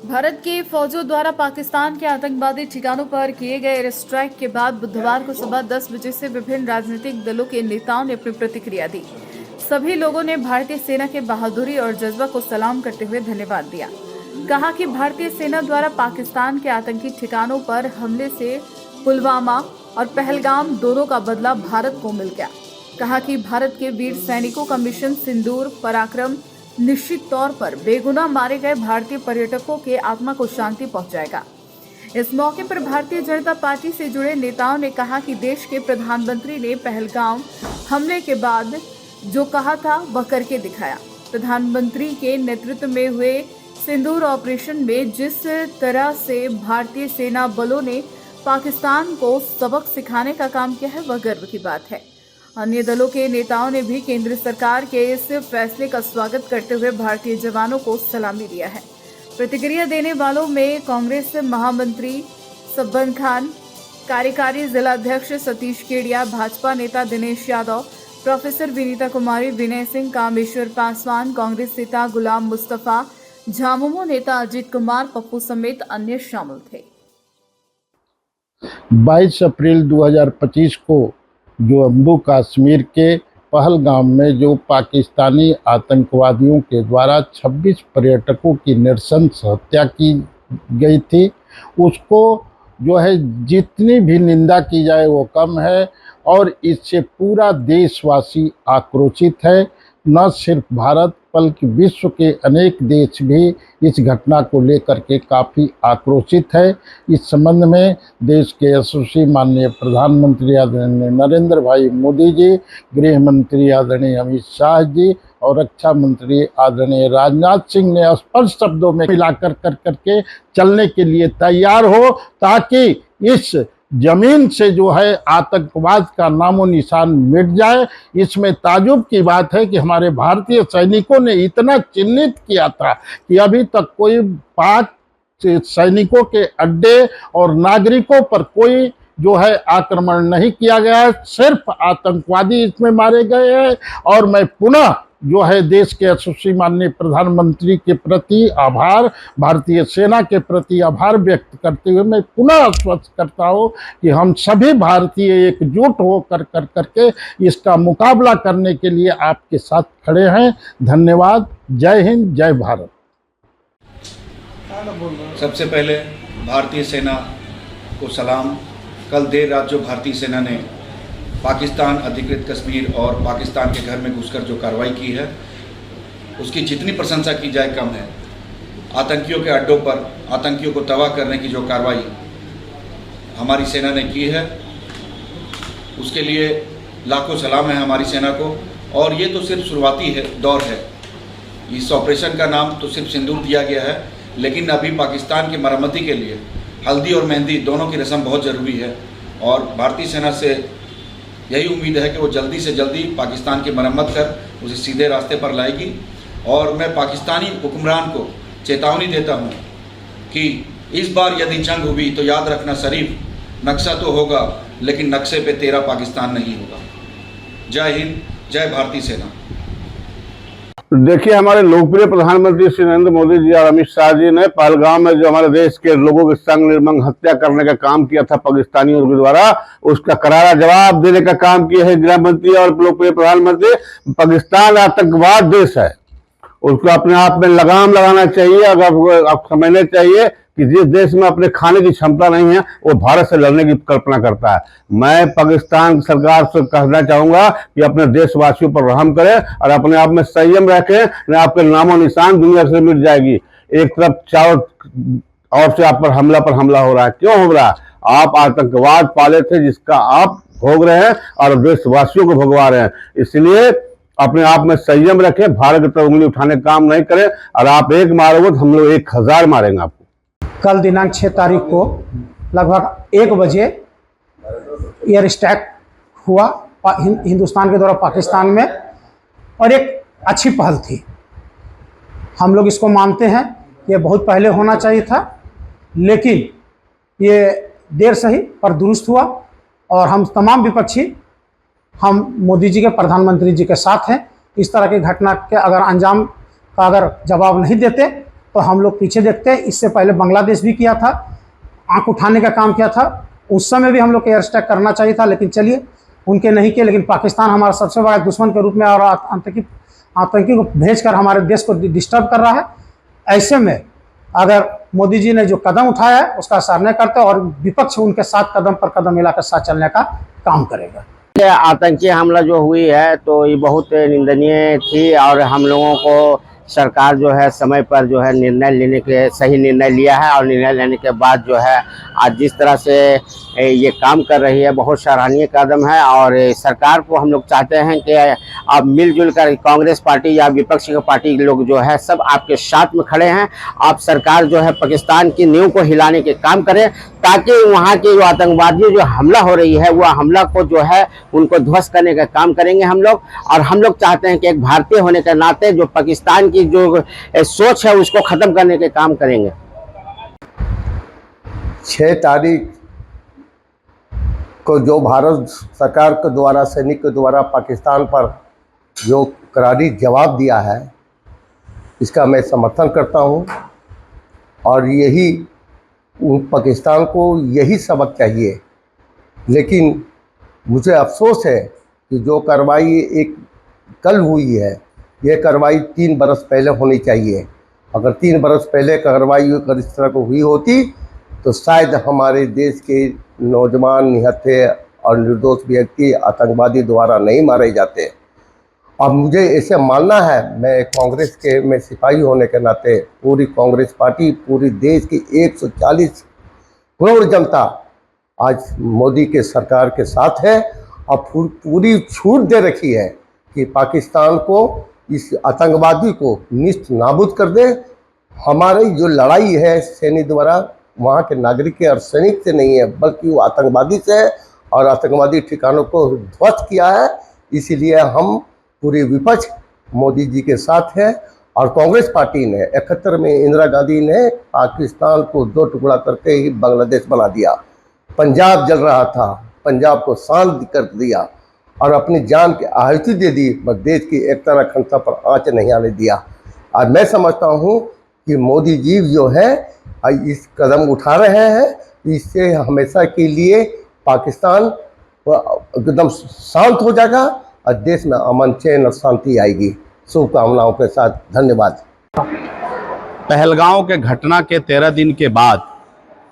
भारत की फौजों द्वारा पाकिस्तान के आतंकवादी ठिकानों पर किए गए एयर स्ट्राइक के बाद बुधवार को सुबह 10 बजे से विभिन्न राजनीतिक दलों के नेताओं ने अपनी प्रतिक्रिया दी। सभी लोगों ने भारतीय सेना के बहादुरी और जज्बा को सलाम करते हुए धन्यवाद दिया। कहा कि भारतीय सेना द्वारा पाकिस्तान के आतंकी ठिकानों पर हमले से पुलवामा और पहलगाम दोनों का बदला भारत को मिल गया। कहा कि भारत के वीर सैनिकों का मिशन सिंदूर पराक्रम निश्चित तौर पर बेगुनाह मारे गए भारतीय पर्यटकों के आत्मा को शांति पहुंचाएगा। इस मौके पर भारतीय जनता पार्टी से जुड़े नेताओं ने कहा कि देश के प्रधानमंत्री ने पहलगाम हमले के बाद जो कहा था वह करके दिखाया। प्रधानमंत्री के नेतृत्व में हुए सिंदूर ऑपरेशन में जिस तरह से भारतीय सेना बलों ने पाकिस्तान को सबक सिखाने का काम किया है वह गर्व की बात है। अन्य दलों के नेताओं ने भी केंद्र सरकार के इस फैसले का स्वागत करते हुए भारतीय जवानों को सलामी दिया है। प्रतिक्रिया देने वालों में कांग्रेस महामंत्री सब्बन खान, कार्यकारी जिलाध्यक्ष सतीश केडिया, भाजपा नेता दिनेश यादव, प्रोफेसर विनीता कुमारी, विनय सिंह, कामेश्वर पासवान, कांग्रेस नेता गुलाम मुस्तफा, झामुमो नेता अजीत कुमार, पप्पू समेत अन्य शामिल थे। 22 अप्रैल 2025 को जम्मू कश्मीर के पहलगाम में जो पाकिस्तानी आतंकवादियों के द्वारा 26 पर्यटकों की नृशंस हत्या की गई थी, उसको जो है जितनी भी निंदा की जाए वो कम है और इससे पूरा देशवासी आक्रोशित है। न सिर्फ भारत बल्कि विश्व के अनेक देश भी इस घटना को लेकर के काफ़ी आक्रोशित है। इस संबंध में देश के यशस्वी माननीय प्रधानमंत्री आदरणीय नरेंद्र भाई मोदी जी, गृह मंत्री आदरणीय अमित शाह जी और रक्षा मंत्री आदरणीय राजनाथ सिंह ने स्पष्ट शब्दों में मिलाकर करके चलने के लिए तैयार हो, ताकि इस जमीन से जो है आतंकवाद का नामो निशान मिट जाए। इसमें ताजुब की बात है कि हमारे भारतीय सैनिकों ने इतना चिन्हित किया था कि अभी तक कोई पाक सैनिकों के अड्डे और नागरिकों पर कोई जो है आक्रमण नहीं किया गया है, सिर्फ आतंकवादी इसमें मारे गए हैं। और मैं पुनः जो है देश के यशस्वी माननीय प्रधानमंत्री के प्रति आभार, भारतीय सेना के प्रति आभार व्यक्त करते हुए मैं पुनः आश्वस्त करता हूँ कि हम सभी भारतीय एकजुट होकर करके इसका मुकाबला करने के लिए आपके साथ खड़े हैं। धन्यवाद। जय हिंद, जय भारत। सबसे पहले भारतीय सेना को सलाम। कल देर रात जो भारतीय सेना ने पाकिस्तान अधिकृत कश्मीर और पाकिस्तान के घर में घुसकर जो कार्रवाई की है, उसकी जितनी प्रशंसा की जाए कम है। आतंकियों के अड्डों पर आतंकियों को तबाह करने की जो कार्रवाई हमारी सेना ने की है, उसके लिए लाखों सलाम है हमारी सेना को। और ये तो सिर्फ शुरुआती दौर है। इस ऑपरेशन का नाम तो सिर्फ सिंदूर दिया गया है, लेकिन अभी पाकिस्तान की मरम्मती के लिए हल्दी और मेहंदी दोनों की रस्म बहुत ज़रूरी है। और भारतीय सेना से यही उम्मीद है कि वो जल्दी से जल्दी पाकिस्तान की मरम्मत कर उसे सीधे रास्ते पर लाएगी। और मैं पाकिस्तानी हुक्मरान को चेतावनी देता हूँ कि इस बार यदि जंग हुई तो याद रखना शरीफ, नक्शा तो होगा लेकिन नक्शे पे तेरा पाकिस्तान नहीं होगा। जय हिंद, जय भारतीय सेना। देखिए, हमारे लोकप्रिय प्रधानमंत्री श्री नरेंद्र मोदी जी और अमित शाह जी ने पहलगाम में जो हमारे देश के लोगों की संग निर्मंग हत्या करने का काम किया था पाकिस्तानियों के द्वारा, उसका करारा जवाब देने का काम किया है गृह मंत्री और लोकप्रिय प्रधानमंत्री। पाकिस्तान आतंकवाद देश है, उसको अपने आप में लगाम लगाना चाहिए। अगर आप समझना चाहिए कि जिस देश में अपने खाने की क्षमता नहीं है वो भारत से लड़ने की कल्पना करता है। मैं पाकिस्तान सरकार से कहना चाहूंगा कि अपने देशवासियों पर रहम करें और अपने आप में संयम रखें, न आपके नामो निशान दुनिया से मिट जाएगी। एक तरफ चारों ओर से आप पर हमला हो रहा है। क्यों हो रहा है? आप आतंकवाद पाले थे जिसका आप भोग रहे हैं और देशवासियों को भोगवा रहे हैं। इसलिए अपने आप में संयम रखें, भारत की तरफ उंगली उठाने का काम नहीं करें। और आप एक मारोगे तो हम लोग 1000 मारेंगे आपको। कल दिनांक 6 तारीख को लगभग 1 बजे एयर स्ट्राइक हुआ हिंदुस्तान के द्वारा पाकिस्तान में, और एक अच्छी पहल थी। हम लोग इसको मानते हैं, ये बहुत पहले होना चाहिए था, लेकिन ये देर सही पर दुरुस्त हुआ। और हम तमाम विपक्षी हम मोदी जी के, प्रधानमंत्री जी के साथ हैं। इस तरह की घटना के अगर अंजाम का अगर जवाब नहीं देते तो हम लोग पीछे देखते हैं। इससे पहले बांग्लादेश भी किया था, आंख उठाने का काम किया था। उस समय भी हम लोग को एयर स्ट्राइक करना चाहिए था, लेकिन चलिए उनके नहीं किए। लेकिन पाकिस्तान हमारा सबसे बड़ा दुश्मन के रूप में और आतंकी को भेजकर हमारे देश को डिस्टर्ब कर रहा है। ऐसे में अगर मोदी जी ने जो कदम उठाया है उसका सराहना करते और विपक्ष उनके साथ कदम पर कदम मिलाकर साथ चलने का काम करेगा। ये आतंकी हमला जो हुई है तो ये बहुत निंदनीय थी और हम लोगों को सरकार जो है समय पर जो है निर्णय लेने के सही निर्णय लिया है और निर्णय लेने के बाद जो है आज जिस तरह से ये काम कर रही है बहुत सराहनीय कदम है। और सरकार को हम लोग चाहते हैं कि अब मिलजुल कर कांग्रेस पार्टी या विपक्ष की पार्टी लोग जो है सब आपके साथ में खड़े हैं। आप सरकार जो है पाकिस्तान की नींव को हिलाने के काम करें ताकि वहाँ के जो आतंकवादी जो हमला हो रही है वह हमला को जो है उनको ध्वस्त करने का काम करेंगे हम लोग। और हम लोग चाहते हैं कि एक भारतीय होने के नाते जो पाकिस्तान की जो सोच है उसको ख़त्म करने के काम करेंगे। 6 तारीख को जो भारत सरकार के द्वारा सैनिक के द्वारा पाकिस्तान पर जो करारी जवाब दिया है इसका मैं समर्थन करता हूं। और यही पाकिस्तान को यही सबक चाहिए। लेकिन मुझे अफसोस है कि जो कार्रवाई एक कल हुई है यह कार्रवाई 3 बरस पहले होनी चाहिए। अगर 3 बरस पहले कार्रवाई अगर इस तरह को हुई होती तो शायद हमारे देश के नौजवान निहत्थे और निर्दोष व्यक्ति आतंकवादी द्वारा नहीं मारे जाते। अब मुझे ऐसे मानना है, मैं कांग्रेस के में सिपाही होने के नाते पूरी कांग्रेस पार्टी पूरी देश की 140 करोड़ जनता आज मोदी के सरकार के साथ है और पूरी छूट दे रखी है कि पाकिस्तान को इस आतंकवादी को निस्त नाबूद कर दे। हमारी जो लड़ाई है सैनिक द्वारा वहाँ के नागरिक और सैनिक से नहीं है बल्कि वो आतंकवादी से है और आतंकवादी ठिकानों को ध्वस्त किया है। इसीलिए हम पूरी विपक्ष मोदी जी के साथ है। और कांग्रेस पार्टी ने 71 में इंदिरा गांधी ने पाकिस्तान को 2 टुकड़ा करके ही बांग्लादेश बना दिया। पंजाब जल रहा था, पंजाब को शांत कर दिया और अपनी जान की आहुति दे दी, बस देश की एकता अखंडता पर आंच नहीं आने दिया। और मैं समझता हूँ कि मोदी जी जो है इस कदम उठा रहे हैं, इससे हमेशा के लिए पाकिस्तान एकदम शांत हो जाएगा और देश में अमन चैन और शांति आएगी। शुभकामनाओं के साथ धन्यवाद। पहलगांव के घटना के 13 दिन के बाद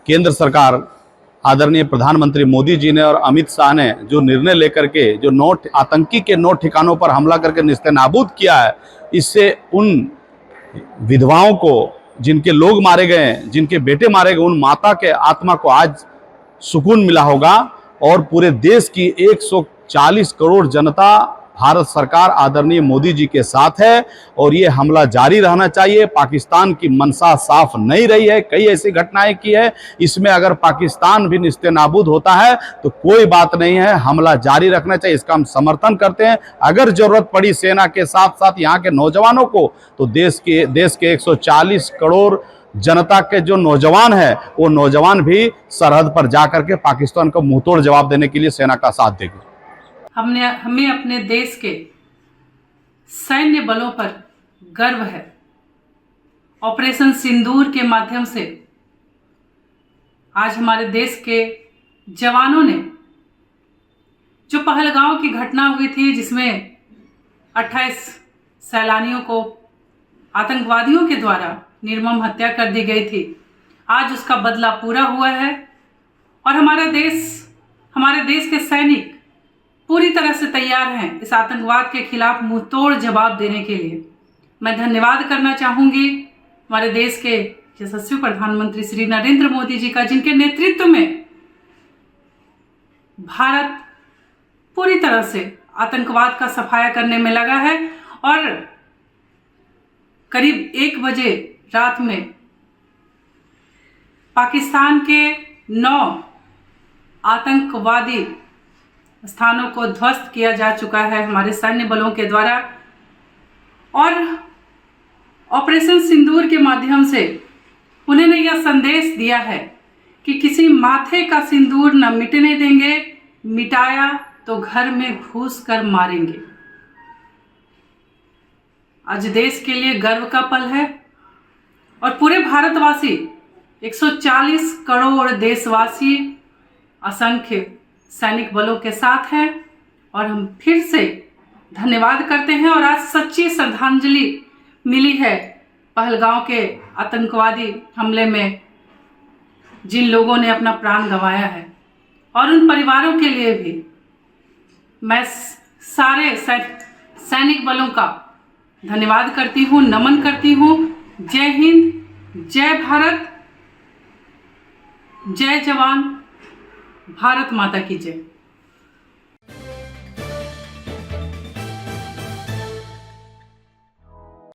केंद्र सरकार आदरणीय प्रधानमंत्री मोदी जी ने और अमित शाह ने जो निर्णय लेकर के जो आतंकी के 9 ठिकानों पर हमला करके निस्तेनाबूद किया है, इससे उन विधवाओं को जिनके लोग मारे गए, जिनके बेटे मारे गए, उन माता के आत्मा को आज सुकून मिला होगा। और पूरे देश की 140 करोड़ जनता भारत सरकार आदरणीय मोदी जी के साथ है और ये हमला जारी रहना चाहिए। पाकिस्तान की मंशा साफ नहीं रही है, कई ऐसी घटनाएं की है, इसमें अगर पाकिस्तान भी निस्तेनाबूद होता है तो कोई बात नहीं है, हमला जारी रखना चाहिए। इसका हम समर्थन करते हैं। अगर जरूरत पड़ी सेना के साथ साथ यहाँ के नौजवानों को, तो देश के 140 करोड़ जनता के जो नौजवान है वो नौजवान भी सरहद पर जाकर के पाकिस्तान को मुंहतोड़ जवाब देने के लिए सेना का साथ देंगे। हमें अपने देश के सैन्य बलों पर गर्व है। ऑपरेशन सिंदूर के माध्यम से आज हमारे देश के जवानों ने जो पहलगांव की घटना हुई थी जिसमें 28 सैलानियों को आतंकवादियों के द्वारा निर्मम हत्या कर दी गई थी, आज उसका बदला पूरा हुआ है और हमारे देश के सैनिक पूरी तरह से तैयार हैं इस आतंकवाद के खिलाफ मुंहतोड़ जवाब देने के लिए। मैं धन्यवाद करना चाहूँगी हमारे देश के यशस्वी प्रधानमंत्री श्री नरेंद्र मोदी जी का, जिनके नेतृत्व में भारत पूरी तरह से आतंकवाद का सफाया करने में लगा है। और करीब 1 बजे रात में पाकिस्तान के 9 आतंकवादी स्थानों को ध्वस्त किया जा चुका है हमारे सैन्य बलों के द्वारा। और ऑपरेशन सिंदूर के माध्यम से उन्होंने यह संदेश दिया है कि किसी माथे का सिंदूर न मिटने देंगे, मिटाया तो घर में घुस कर मारेंगे। आज देश के लिए गर्व का पल है और पूरे भारतवासी 140 करोड़ देशवासी असंख्य सैनिक बलों के साथ हैं और हम फिर से धन्यवाद करते हैं। और आज सच्ची श्रद्धांजलि मिली है पहलगांव के आतंकवादी हमले में जिन लोगों ने अपना प्राण गंवाया है, और उन परिवारों के लिए भी मैं सारे सैनिक बलों का धन्यवाद करती हूँ, नमन करती हूँ। जय हिंद, जय भारत, जय जवान, भारत माता की जय।